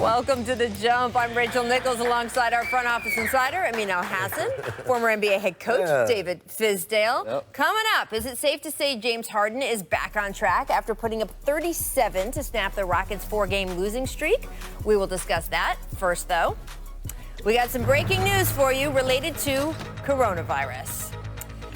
Welcome to The Jump. I'm Rachel Nichols alongside our front office insider, Amin Al-Hassan, former NBA head coach David Fizdale. Yep. Coming up, is it safe to say James Harden is back on track after putting up 37 to snap the Rockets' 4-game losing streak? We will discuss that. First, though, we got some breaking news for you related to coronavirus.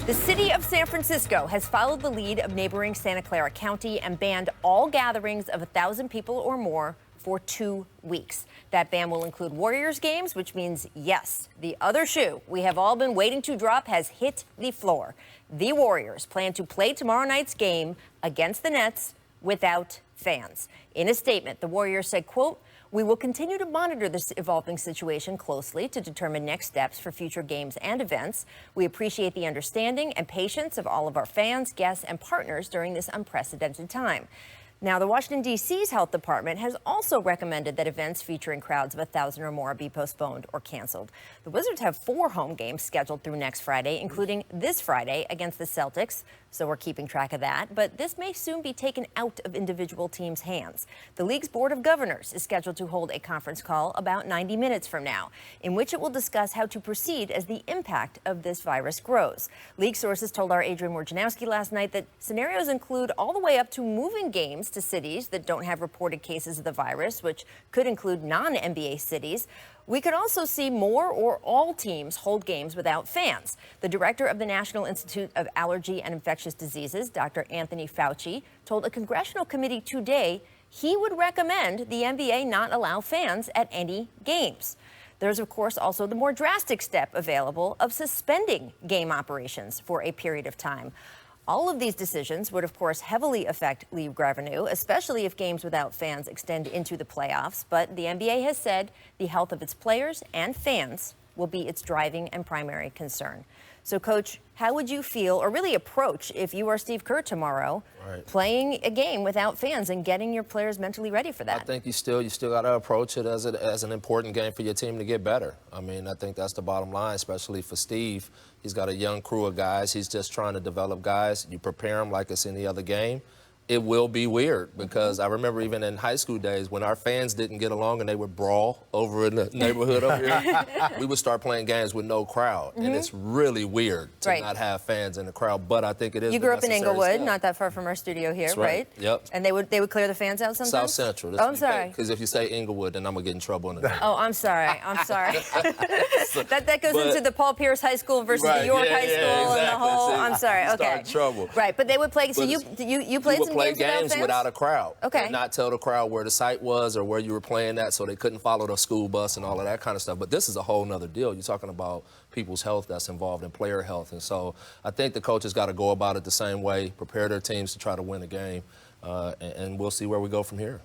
The city of San Francisco has followed the lead of neighboring Santa Clara County and banned all gatherings of 1,000 people or more for 2 weeks. That ban will include Warriors games, which means, yes, the other shoe we have all been waiting to drop has hit the floor. The Warriors plan to play tomorrow night's game against the Nets without fans. In a statement, the Warriors said, quote, "We will continue to monitor this evolving situation closely to determine next steps for future games and events. We appreciate the understanding and patience of all of our fans, guests, and partners during this unprecedented time." Now, the Washington, D.C.'s health department has also recommended that events featuring crowds of 1,000 or more be postponed or canceled. The Wizards have 4 home games scheduled through next Friday, including this Friday against the Celtics, so we're keeping track of that. But this may soon be taken out of individual teams' hands. The league's Board of Governors is scheduled to hold a conference call about 90 minutes from now, in which it will discuss how to proceed as the impact of this virus grows. League sources told our Adrian Wojnarowski last night that scenarios include all the way up to moving games to cities that don't have reported cases of the virus, which could include non-NBA cities. We could also see more or all teams hold games without fans. The director of the National Institute of Allergy and Infectious Diseases, Dr. Anthony Fauci, told a congressional committee today he would recommend the NBA not allow fans at any games. There's, of course, also the more drastic step available of suspending game operations for a period of time. All of these decisions would, of course, heavily affect league revenue, especially if games without fans extend into the playoffs. But the NBA has said the health of its players and fans will be its driving and primary concern. So, Coach, how would you feel or really approach if you are Steve Kerr tomorrow playing a game without fans and getting your players mentally ready for that? I think you still got to approach it as an important game for your team to get better. I mean, I think that's the bottom line, especially for Steve. He's got a young crew of guys. He's just trying to develop guys. You prepare them like it's any other game. It will be weird because I remember even in high school days when our fans didn't get along and they would brawl over in the neighborhood over here, we would start playing games with no crowd. And it's really weird to not have fans in the crowd, but I think it is. You grew up in Inglewood, step. not that far from our studio here, That's right? Yep. And they would clear the fans out sometimes? South Central. Oh, I'm sorry. Because if you say Inglewood, then I'm going to get in trouble. In the Oh, I'm sorry. I'm sorry. that goes into the Paul Pierce High School versus the York High School and the whole. See, I'm sorry. Okay. Start trouble. Right, but they would play. So you played some games without a crowd. Okay. And not tell the crowd where the site was or where you were playing at, so they couldn't follow the school bus and all of that kind of stuff. But this is a whole nother deal. You're talking about people's health that's involved in player health. And so I think the coaches got to go about it the same way, prepare their teams to try to win a game, and we'll see where we go from here.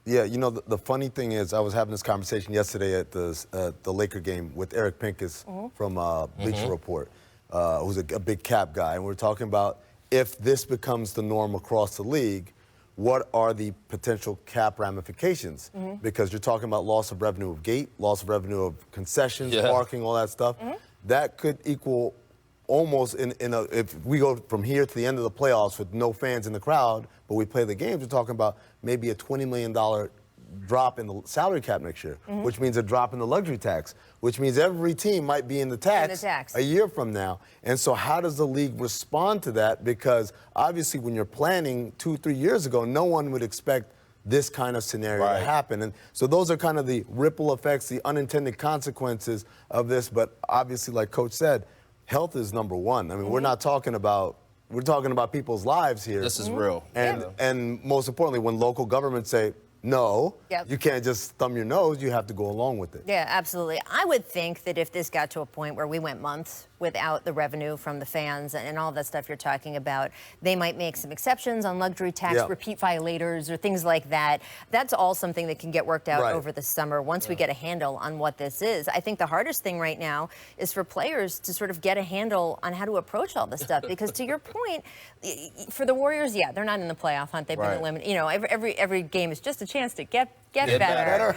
Yeah, you know, the funny thing is I was having this conversation yesterday at the Laker game with Eric Pincus from Bleacher Report, who's a big cap guy. And we're talking about if this becomes the norm across the league, what are the potential cap ramifications? Because you're talking about loss of revenue of gate, loss of revenue of concessions, parking, all that stuff. That could equal almost if we go from here to the end of the playoffs with no fans in the crowd, but we play the games, we're talking about maybe a $20 million drop in the salary cap next year, which means a drop in the luxury tax, which means every team might be in the tax a year from now. And so how does the league respond to that? Because obviously when you're planning 2-3 years ago, no one would expect this kind of scenario to happen. And so those are kind of the ripple effects, the unintended consequences of this. But obviously, like Coach said, health is number one. I mean, we're talking about people's lives here. This is real. And most importantly, when local governments say, no, you can't just thumb your nose. You have to go along with it. Yeah, absolutely. I would think that if this got to a point where we went months without the revenue from the fans and all that stuff you're talking about, they might make some exceptions on luxury tax, repeat violators or things like that. That's all something that can get worked out over the summer once we get a handle on what this is. I think the hardest thing right now is for players to sort of get a handle on how to approach all this stuff. Because to your point, for the Warriors, they're not in the playoff hunt. They've been eliminated. You know, every game is just a chance to get better.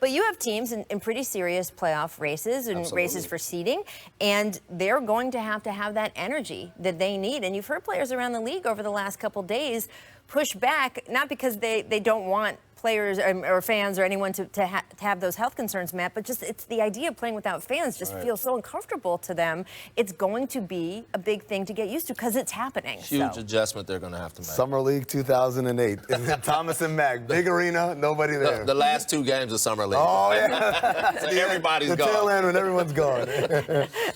But you have teams in pretty serious playoff races and races for seeding, and they're going to have that energy that they need. And you've heard players around the league over the last couple days push back, not because they don't want players or fans or anyone to have those health concerns, Matt, but just it's the idea of playing without fans just feels so uncomfortable to them. It's going to be a big thing to get used to because it's happening. Huge adjustment they're going to have to make. Summer League 2008. Thomas and Mack, big arena, nobody there. The last 2 games of Summer League. Oh, yeah. So everybody's the gone. The tail end when everyone's gone.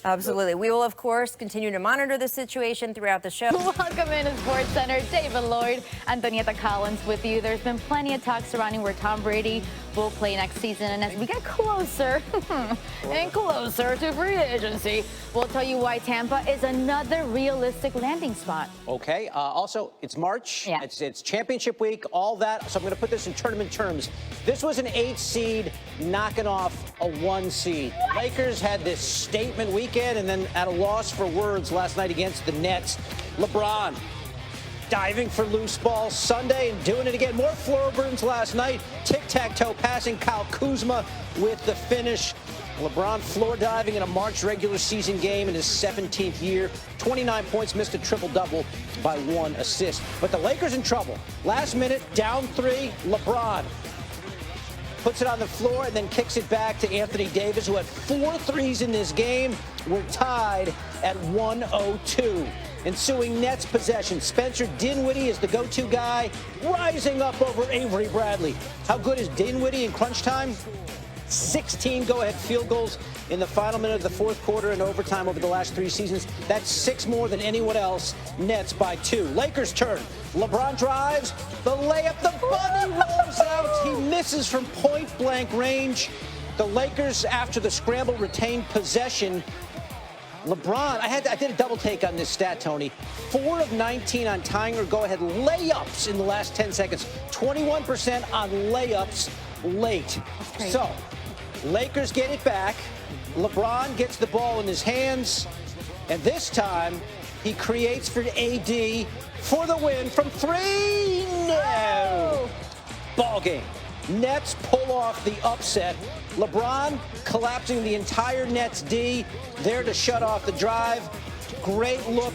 Absolutely. We will, of course, continue to monitor the situation throughout the show. Welcome into Sports Center. David Lloyd, Antonieta Collins with you. There's been plenty of talk surrounding where Tom Brady will play next season. And as we get closer and closer to free agency, we'll tell you why Tampa is another realistic landing spot. Okay. Also, it's March. Yeah. It's championship week, all that. So I'm going to put this in tournament terms. This was an 8 seed knocking off a 1 seed. What? Lakers had this statement weekend and then at a loss for words last night against the Nets. LeBron diving for loose balls Sunday and doing it again. More floor burns last night. Tic-tac-toe passing. Kyle Kuzma with the finish. LeBron floor diving in a March regular season game in his 17th year. 29 points, missed a triple-double by 1 assist. But the Lakers in trouble. Last minute, down 3, LeBron puts it on the floor and then kicks it back to Anthony Davis, who had 4 threes in this game. We're tied at 102. Ensuing Nets possession. Spencer Dinwiddie is the go-to guy, rising up over Avery Bradley. How good is Dinwiddie in crunch time? 16 go-ahead field goals in the final minute of the 4th quarter and overtime over the last 3 seasons. That's 6 more than anyone else. Nets by 2. Lakers turn. LeBron drives. The layup. The bunny rolls out. He misses from point-blank range. The Lakers, after the scramble, retain possession. LeBron, I did a double take on this stat, Tony. 4 of 19 on tying or go-ahead layups in the last 10 seconds. 21% on layups late. So, Lakers get it back. LeBron gets the ball in his hands. And this time, he creates for AD for the win from 3. No! Ball game. Nets pull off the upset. LeBron collapsing the entire Nets D, there to shut off the drive. Great look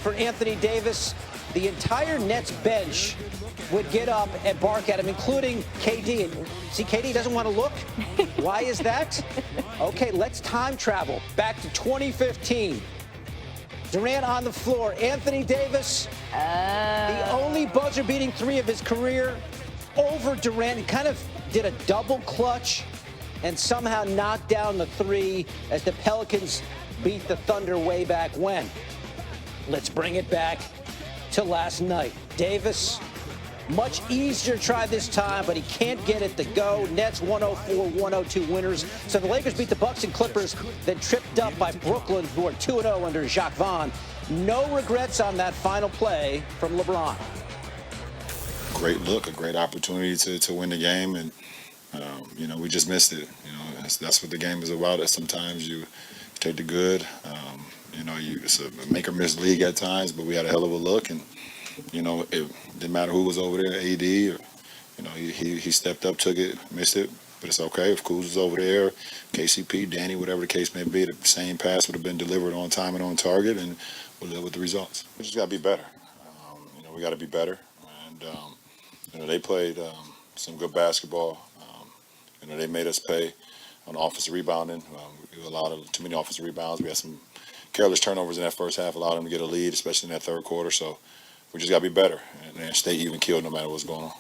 for Anthony Davis. The entire Nets bench would get up and bark at him, including KD. See, KD doesn't want to look. Why is that? Okay, let's time travel back to 2015. Durant on the floor. Anthony Davis, the only buzzer-beating 3 of his career, over Durant. He kind of did a double clutch and somehow knocked down the 3 as the Pelicans beat the Thunder way back when. Let's bring it back to last night. Davis, much easier try this time, but he can't get it to go. Nets 104-102 winners. So the Lakers beat the Bucks and Clippers, then tripped up by Brooklyn, who are 2-0 under Jacques Vaughn. No regrets on that final play from LeBron. Great look, a great opportunity to win the game, and we just missed it. That's what the game is about. Sometimes you take the good. It's a make or miss league at times, but we had a hell of a look, and it didn't matter who was over there, AD, or he stepped up, took it, missed it, but it's okay. If Kuz was over there, KCP, Danny, whatever the case may be, the same pass would have been delivered on time and on target, and we'll live with the results. We just got to be better. We got to be better, and they played some good basketball. They made us pay on offensive rebounding. We allowed too many offensive rebounds. We had some careless turnovers in that first half, allowed them to get a lead, especially in that 3rd quarter. So we just got to be better and stay even keeled no matter what's going on.